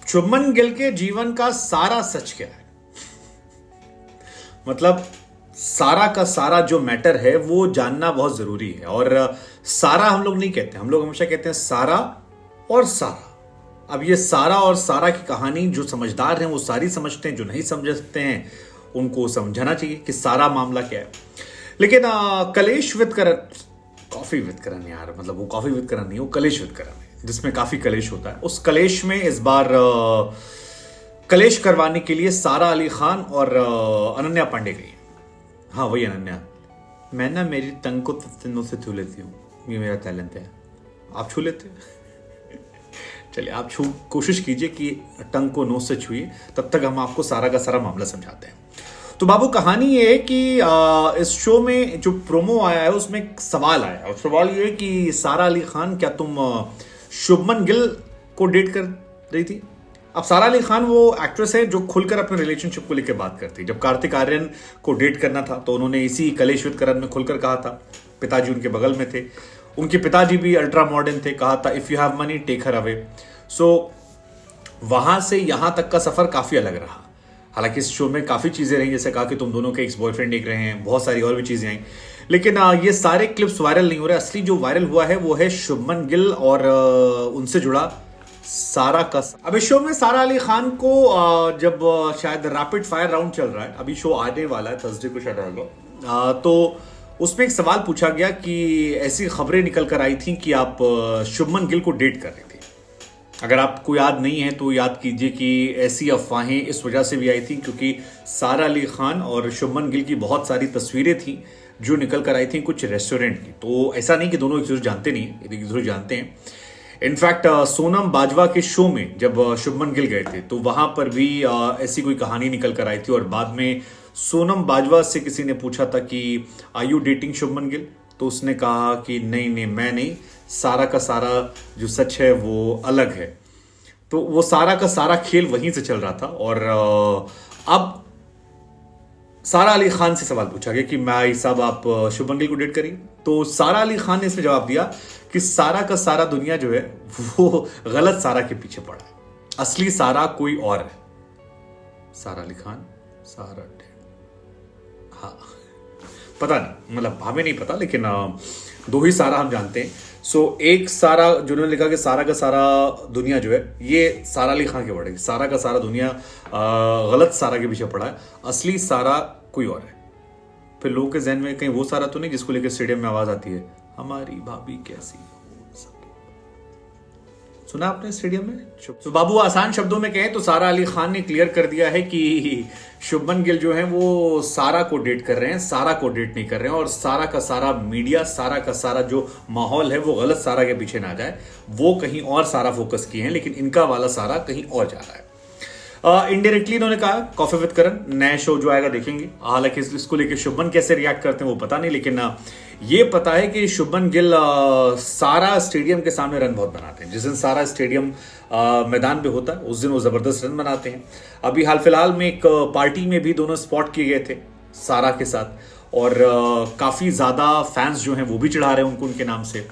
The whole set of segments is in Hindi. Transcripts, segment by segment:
शुभमन गिल के जीवन का सारा सच क्या है? मतलब सारा का सारा जो मैटर है वो जानना बहुत जरूरी है। और सारा हम लोग नहीं कहते, हम लोग हमेशा कहते हैं सारा और सारा। अब ये सारा और सारा की कहानी जो समझदार हैं वो सारी समझते हैं, जो नहीं समझते हैं उनको समझाना चाहिए कि सारा मामला क्या है। लेकिन कलेश विदकरन, कॉफी विदकरन यार, मतलब वो कॉफी विदकरन नहीं, वो कलेश विदकरन है जिसमें काफी कलेश होता है। उस कलेश में इस बार कलेश करवाने के लिए सारा अली खान और अनन्या पांडे गई। हाँ वही अनन्या, मैं ना मेरी टंग को तिनों से छू लेती हूँ, ये मेरा टैलेंट है। आप छू लेते हैं? चलिए आप कोशिश कीजिए कि टंग को नोज से छुइए, तब तक हम आपको सारा का सारा मामला समझाते हैं। तो बाबू कहानी ये है कि इस शो में जो प्रोमो आया है उसमें एक सवाल आया, और सवाल ये है कि सारा अली खान क्या तुम शुभमन गिल को डेट कर रही थी? अब सारा अली खान वो एक्ट्रेस है जो खुलकर अपने रिलेशनशिप को लेकर बात करती है। जब कार्तिक आर्यन को डेट करना था तो उन्होंने इसी कलेश विदकरन में खुलकर कहा था। पिताजी उनके बगल में थे, उनके पिताजी भी अल्ट्रा मॉडर्न थे, कहा था if you have money take her away. So वहां से यहां तक का सफर काफी अलग रहा। हालांकि इस शो में काफी चीजें रही, जैसे कहा कि तुम दोनों के एक्स बॉयफ्रेंड देख रहे हैं, बहुत सारी और भी चीजें आई, लेकिन ये सारे क्लिप्स वायरल नहीं हो रहे। असली जो वायरल हुआ है वो है शुभमन गिल और उनसे जुड़ा सारा का। अब इस शो में सारा अली खान को जब शायद रैपिड फायर राउंड चल रहा है, अभी शो आने वाला है, थर्सडे को शायद आएगा, तो उसमें एक सवाल पूछा गया कि ऐसी खबरें निकल कर आई थी कि आप शुभमन गिल को डेट कर रहे थे। अगर आपको याद नहीं है तो याद कीजिए कि ऐसी अफवाहें इस वजह से भी आई थी क्योंकि सारा अली खान और शुभमन गिल की बहुत सारी तस्वीरें थी जो निकल कर आई थी कुछ रेस्टोरेंट की। तो ऐसा नहीं कि दोनों एक दूसरे जानते नहीं, एक दूसरे जानते हैं। इनफैक्ट सोनम बाजवा के शो में जब शुभमन गिल गए थे तो वहां पर भी ऐसी कोई कहानी निकल कर आई थी, और बाद में सोनम बाजवा से किसी ने पूछा था कि are you dating Shubman Gill, तो उसने कहा कि नहीं नहीं मैं नहीं, सारा का सारा जो सच है वो अलग है। तो वो सारा का सारा खेल वहीं से चल रहा था। और अब सारा अली खान से सवाल पूछा गया कि भाई साहब आप शुभमन गिल को डेट करिए, तो सारा अली खान ने इसमें जवाब दिया कि सारा का सारा दुनिया जो है वो गलत सारा के पीछे पड़ा है, असली सारा कोई और है। सारा अली खान सारा, हाँ पता नहीं, मतलब हमें नहीं पता, लेकिन दो ही सारा हम जानते हैं। सो एक सारा जिन्होंने लिखा कि सारा का सारा दुनिया जो है ये सारा अली खान के वर्ड है, सारा का सारा दुनिया गलत सारा के पीछे पड़ा है, असली सारा कोई और है। फिर लोगों के जहन में कहीं वो सारा तो नहीं जिसको लेकर स्टेडियम में आवाज आती है हमारी भाभी कैसी हो, सुना आपने स्टेडियम में? तो बाबू आसान शब्दों में कहें तो सारा अली खान ने क्लियर कर दिया है कि शुभमन गिल जो है वो सारा को डेट कर रहे हैं, सारा को डेट नहीं कर रहे हैं। और सारा का सारा मीडिया, सारा का सारा जो माहौल है वो गलत सारा के पीछे ना जाए, वो कहीं और सारा फोकस किए हैं, लेकिन इनका वाला सारा कहीं और जा रहा है। इनडायरेक्टली इन्होंने कहा कॉफी विद करण नया शो जो आएगा देखेंगे। हालांकि इसको लेकर शुभमन कैसे रिएक्ट करते हैं वो पता नहीं, लेकिन ये पता है कि शुभमन गिल सारा स्टेडियम के सामने रन बहुत बनाते हैं। जिस दिन सारा स्टेडियम मैदान पे होता है उस दिन वो जबरदस्त रन बनाते हैं। अभी हाल फिलहाल में एक पार्टी में भी दोनों स्पॉट किए गए थे सारा के साथ, और काफी ज्यादा फैंस जो हैं वो भी चढ़ा रहे हैं उनको उनके नाम से।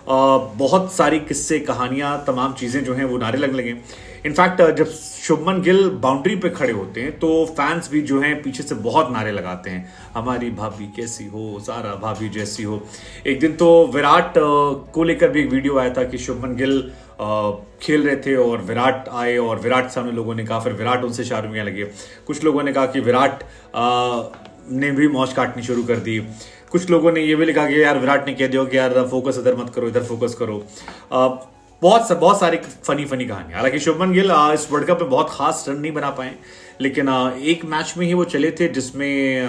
बहुत सारी किस्से, कहानियां, तमाम चीजें जो हैं वो नारे लगने लगे। इनफैक्ट जब शुभमन गिल बाउंड्री पे खड़े होते हैं तो फैंस भी जो हैं पीछे से बहुत नारे लगाते हैं, हमारी भाभी कैसी हो, सारा भाभी जैसी हो। एक दिन तो विराट को लेकर भी एक वीडियो आया था कि शुभमन गिल खेल रहे थे और विराट आए और विराट सामने लोगों ने कहा, फिर विराट उनसे शायरियां लगे। कुछ लोगों ने कहा कि विराट ने भी मौज काटनी शुरू कर दी। कुछ लोगों ने ये भी लिखा कि यार विराट ने कह दिया कि यार फोकस इधर मत करो, इधर फोकस करो। बहुत सारी फनी कहानी। हालांकि शुभमन गिल इस वर्ल्ड कप में बहुत खास रन नहीं बना पाए, लेकिन एक मैच में ही वो चले थे जिसमें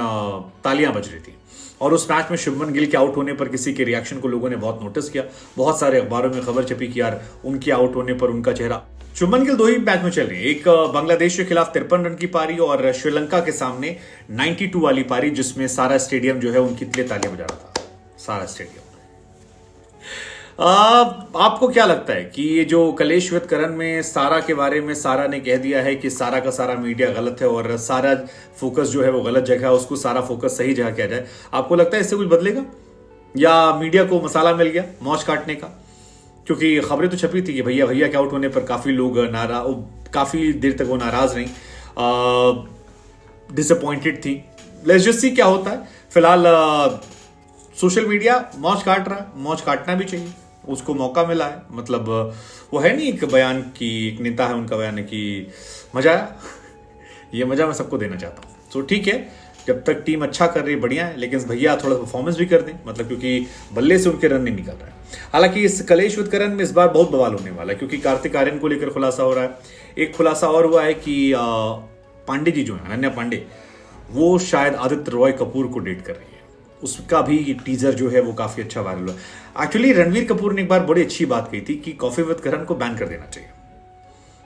तालियां बज रही थी, और उस मैच में शुभमन गिल के आउट होने पर किसी के रिएक्शन को लोगों ने बहुत नोटिस किया। बहुत सारे अखबारों में खबर छपी कि यार उनके आउट होने पर उनका चेहरा। शुभमन गिल दो ही मैच में चल रहे हैं, एक बांग्लादेश के खिलाफ 53 रन की पारी और श्रीलंका के सामने 92 वाली पारी, जिसमें सारा स्टेडियम जो है उनके लिए तालियां बजा रहा था, सारा स्टेडियम। आपको क्या लगता है कि ये जो कलेश विद करण में सारा के बारे में सारा ने कह दिया है कि सारा का सारा मीडिया गलत है और सारा फोकस जो है वो गलत जगह है, उसको सारा फोकस सही जगह किया जाए, आपको लगता है इससे कुछ बदलेगा या मीडिया को मसाला मिल गया मौज काटने का? क्योंकि खबरें तो छपी थी कि भैया के आउट होने पर काफी लोग नारा, काफ़ी देर तक वो नाराज़ रही, डिसअपॉइंटेड थी। लेट्स जस्ट सी क्या होता है। फिलहाल सोशल मीडिया मौज काट रहा है, मौज काटना भी चाहिए, उसको मौका मिला है। मतलब वो है नहीं एक बयान की, एक नेता है उनका बयान है कि मजा आया। ये मजा मैं सबको देना चाहता हूँ। तो ठीक है, जब तक टीम अच्छा कर रही है बढ़िया है, लेकिन भैया थोड़ा परफॉर्मेंस भी कर दें, मतलब क्योंकि बल्ले से उनके रन नहीं निकल रहा है। हालांकि इस कलेश विद करण में इस बार बहुत बवाल होने वाला है, क्योंकि कार्तिक आर्यन को लेकर खुलासा हो रहा है। एक खुलासा और हुआ है कि पांडे जी जो है, अनन्या पांडे, वो शायद आदित्य रॉय कपूर को डेट कर रही है। उसका भी टीजर जो है वो काफी अच्छा वायरल हुआ। एक्चुअली रणवीर कपूर ने एक बार बड़ी अच्छी बात कही थी कि कॉफी विद करण को बैन कर देना चाहिए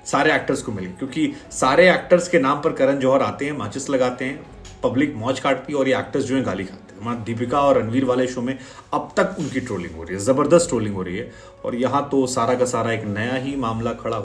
सारे एक्टर्स को मिलकर, क्योंकि सारे एक्टर्स के नाम पर करण जौहर आते हैं, माचिस लगाते हैं, पब्लिक मौज काटती है और ये एक्टर्स जो है गाली खाते हैं। हमारा दीपिका और रणवीर वाले शो में अब तक उनकी ट्रोलिंग हो रही है, जबरदस्त ट्रोलिंग हो रही है। और यहाँ तो सारा का सारा एक नया ही मामला खड़ा